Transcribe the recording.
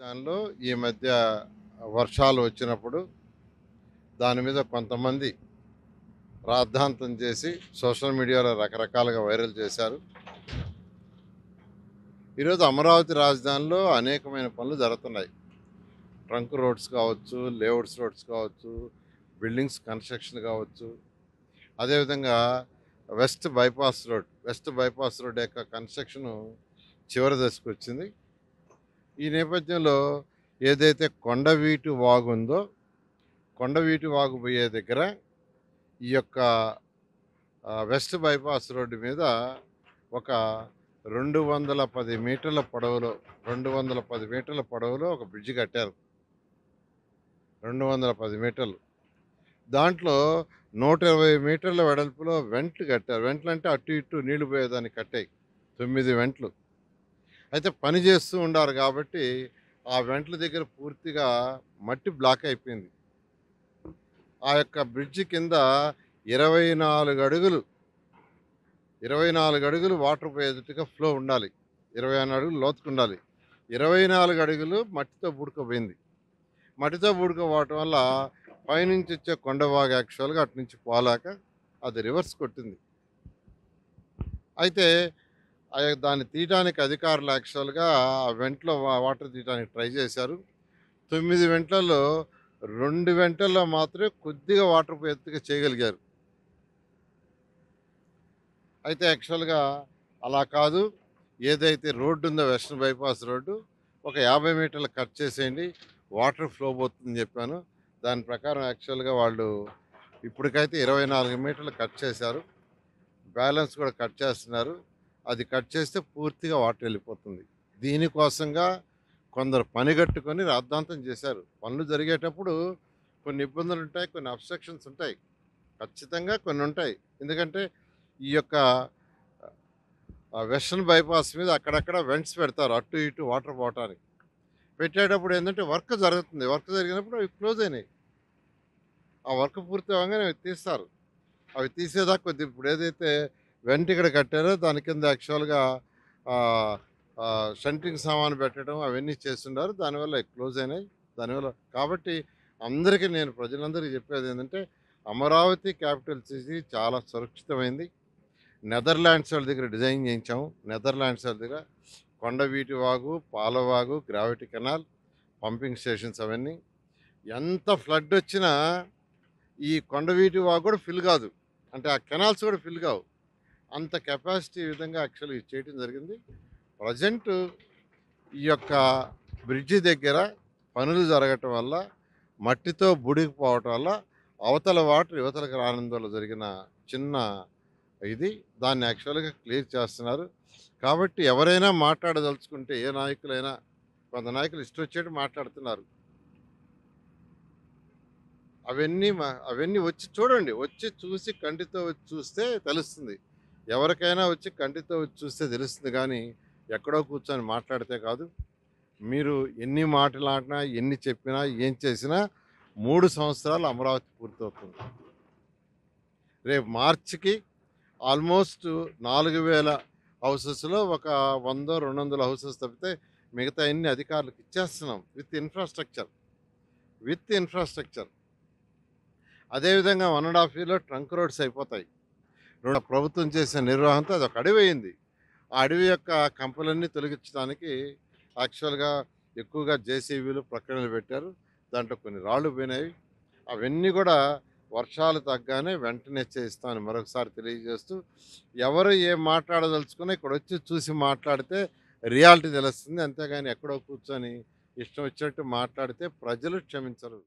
దానిలో ఈ మధ్య వర్షాలు వచ్చినప్పుడు దాని మీద కొంతమంది రాద్ధాంతం చేసి సోషల్ మీడియాలో రకరకాలుగా వైరల్ చేశారు. ఈరోజు అమరావతి రాజధానిలో అనేకమైన పనులు జరుగుతున్నాయి. ట్రంక్ రోడ్స్ కావచ్చు, లేఅవుట్స్ రోడ్స్ కావచ్చు, బిల్డింగ్స్ కన్స్ట్రక్షన్ కావచ్చు. అదేవిధంగా వెస్ట్ బైపాస్ రోడ్ యొక్క కన్స్ట్రక్షన్ చివరి దశకు వచ్చింది. ఈ నేపథ్యంలో ఏదైతే కొండవీటి వాగు ఉందో, కొండవీటి వాగు పోయే దగ్గర ఈ యొక్క వెస్ట్ బైపాస్ రోడ్డు మీద ఒక 210 మీటర్ల పొడవులో 210 మీటర్ల పొడవులో ఒక బ్రిడ్జి కట్టారు. 210 మీటర్లు. దాంట్లో 120 మీటర్ల వెడల్పులో వెంట్లు కట్టారు. వెంట్లు అంటే అటు ఇటు నీళ్లు పోయేదాన్ని కట్టాయి. 9 వెంట్లు. అయితే పని చేస్తూ ఉండారు కాబట్టి ఆ వెంట్ల దగ్గర పూర్తిగా మట్టి బ్లాక్ అయిపోయింది. ఆ యొక్క బ్రిడ్జి కింద 24 అడుగులు 24 అడుగులు వాటర్ పోయేటట్టుగా ఫ్లో ఉండాలి. 24 అడుగులు లోతుకు ఉండాలి. 24 అడుగులు మట్టితో పూడుకుపోయింది. మట్టితో పూడుకుపోవటం వల్ల పైనుంచి వచ్చే కొండవాగు యాక్చువల్గా అటు నుంచి పోలేక అది రివర్స్ కొట్టింది. అయితే దాన్ని తీయడానికి అధికారులు యాక్చువల్గా ఆ వెంట్లో వాటర్ తీయడానికి ట్రై చేశారు. 9 వెంట్లలో 2 వెంటల్లో మాత్రమే కొద్దిగా వాటర్ పోయేట్టుగా చేయగలిగారు. అయితే యాక్చువల్గా అలా కాదు, ఏదైతే రోడ్డు ఉందో వెస్టర్న్ బైపాస్ రోడ్డు ఒక 50 మీటర్లు కట్ చేసేయండి, వాటర్ ఫ్లో పోతుందని చెప్పాను. దాని ప్రకారం యాక్చువల్గా వాళ్ళు ఇప్పటికైతే 24 మీటర్లు కట్ చేశారు. బ్యాలెన్స్ కూడా కట్ చేస్తున్నారు. అది కట్ చేస్తే పూర్తిగా వాటర్ వెళ్ళిపోతుంది. దీనికోసంగా కొందరు పనిగట్టుకొని రాద్ధాంతం చేశారు. పనులు జరిగేటప్పుడు కొన్ని ఇబ్బందులు ఉంటాయి, కొన్ని అబ్స్ట్రక్షన్స్ ఉంటాయి, ఖచ్చితంగా కొన్ని ఉంటాయి. ఎందుకంటే ఈ యొక్క వెస్టర్న్ బైపాస్ మీద అక్కడక్కడ వెంట్స్ పెడతారు, అటు ఇటు వాటర్ పోవటానికి. పెట్టేటప్పుడు ఏంటంటే వర్క్ జరుగుతుంది. వర్క్ జరిగినప్పుడు అవి క్లోజ్ అయినాయి. ఆ వర్క్ పూర్తి అవ్వగానే అవి తీస్తారు. అవి తీసేదాకా కొద్ది ఇప్పుడు ఏదైతే వెంట ఇక్కడ కట్టారో దాని కింద యాక్చువల్గా షంటింగ్ సామాను పెట్టడం అవన్నీ చేస్తున్నారు. దానివల్ల క్లోజ్ అయినాయి. దానివల్ల కాబట్టి అందరికీ నేను ప్రజలందరికీ చెప్పేది ఏంటంటే అమరావతి క్యాపిటల్ సిటీ చాలా సురక్షితమైంది. నెదర్లాండ్స్ వాళ్ళ దగ్గర డిజైన్ చేయించాము. నెదర్లాండ్స్ వాళ్ళ దగ్గర Kondaveeti Vagu, Palavagu, gravity canal, pumping stations అవన్నీ. ఎంత ఫ్లడ్ వచ్చినా ఈ కొండవీటి వాగు కూడా ఫిల్ కాదు, అంటే ఆ కెనాల్స్ కూడా ఫిల్ కావు. అంత కెపాసిటీ విధంగా యాక్చువల్గా చేయడం జరిగింది. ప్రజెంట్ ఈ యొక్క బ్రిడ్జి దగ్గర పనులు జరగటం వల్ల మట్టితో బుడికిపోవటం వల్ల అవతల వాటర్ యువతలకు రానందువల్ల జరిగిన చిన్న ఇది దాన్ని యాక్చువల్గా క్లియర్ చేస్తున్నారు. కాబట్టి ఎవరైనా మాట్లాడదలుచుకుంటే ఏ నాయకులైనా, కొంత నాయకులు ఇష్టం వచ్చేట్టు మాట్లాడుతున్నారు. అవన్నీ వచ్చి చూడండి, వచ్చి చూసి కంటితో వచ్చి చూస్తే తెలుస్తుంది. ఎవరికైనా వచ్చి కంటితో వచ్చి చూస్తే తెలుస్తుంది, కానీ ఎక్కడో కూర్చొని మాట్లాడితే కాదు. మీరు ఎన్ని మాట్లాడినా, ఎన్ని చెప్పినా, ఏం చేసినా 3 సంవత్సరాలు అమరావతి పూర్తవుతుంది. రేపు మార్చికి ఆల్మోస్ట్ 4000 హౌసెస్లో ఒక 100-200 హౌసెస్ తప్పితే మిగతా అన్ని అధికారులకు ఇచ్చేస్తున్నాం విత్ ఇన్ఫ్రాస్ట్రక్చర్. అదేవిధంగా 1.5 ఇయర్లో ట్రంక్ రోడ్స్ అయిపోతాయి. ప్రభుత్వం చేసిన నిర్వహణతో అది ఒక అడవి అయింది. ఆ అడవి యొక్క కంపలన్నీ తొలగించడానికి యాక్చువల్గా ఎక్కువగా జేసీబీలు ప్రక్కనలు పెట్టారు. దాంట్లో కొన్ని రాళ్ళు పోయినాయి. అవన్నీ కూడా వర్షాలు తగ్గానే వెంటనే చేయిస్తామని మరొకసారి తెలియజేస్తూ, ఎవరు ఏం మాట్లాడదలుచుకున్నా ఇక్కడ వచ్చి చూసి మాట్లాడితే రియాలిటీ తెలుస్తుంది. అంతేగాని ఎక్కడో కూర్చొని ఇష్టం వచ్చినట్టు మాట్లాడితే ప్రజలు క్షమించరు.